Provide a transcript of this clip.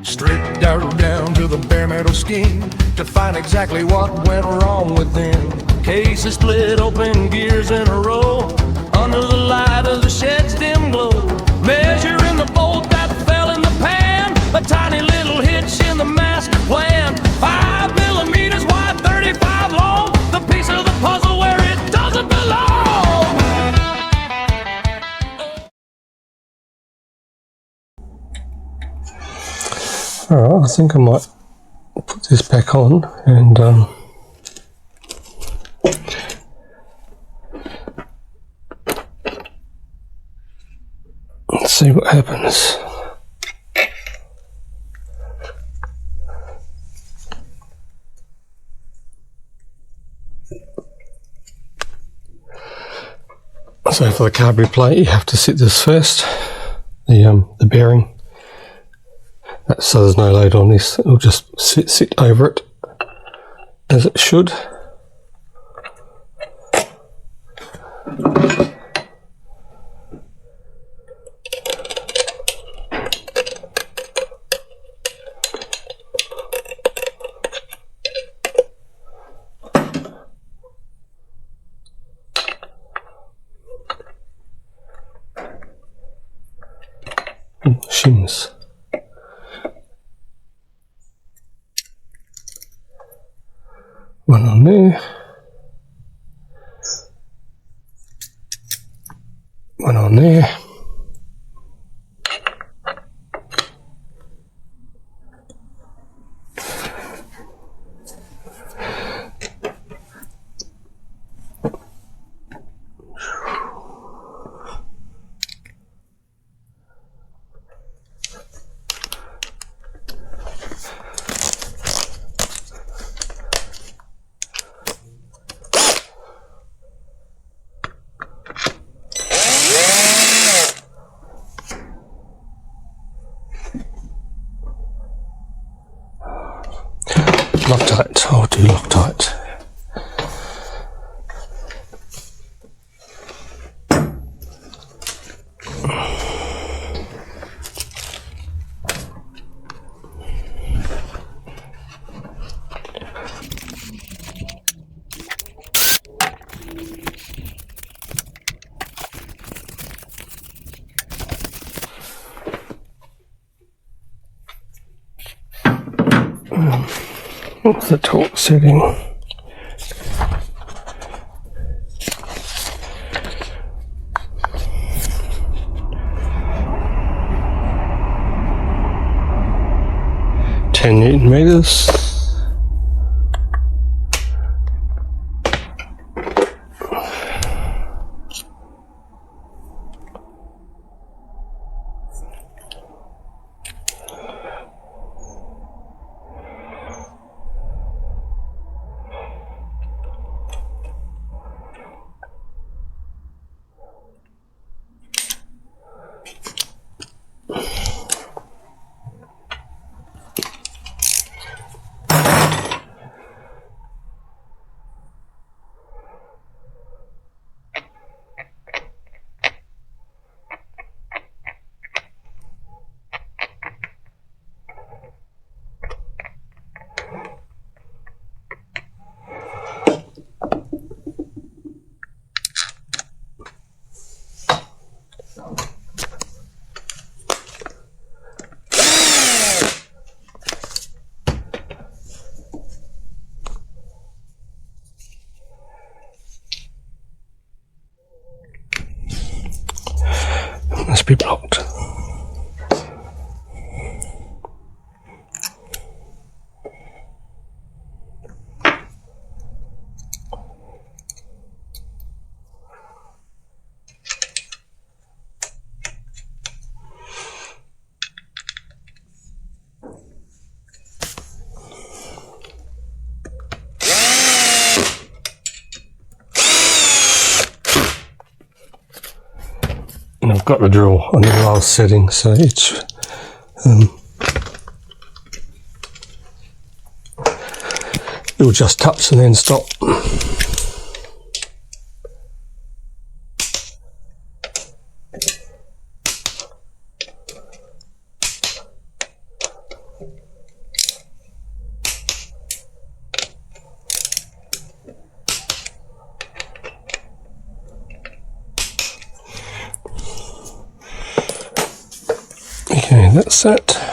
Stripped down to the bare metal skin to find exactly what went wrong within. Case is split open, gears in a row, under the light of the shed's dim glow. Measuring the bolt that fell in the pan, a tiny little hitch in the master plan. 5 millimeters wide, 35 long, the piece of the puzzle where it doesn't belong. Alright, I think I might put this back on and let's see what happens. So for the Carberry plate, you have to sit this first, the bearing. So there's no load on this, it'll just sit over it as it should. Shims. One on there, one on there, Loctite. I'll do Loctite. What's the torque setting? Newton-meters. Must be blocked. And I've got the drill on the last setting, so it's it'll just touch and then stop. Okay, that's that.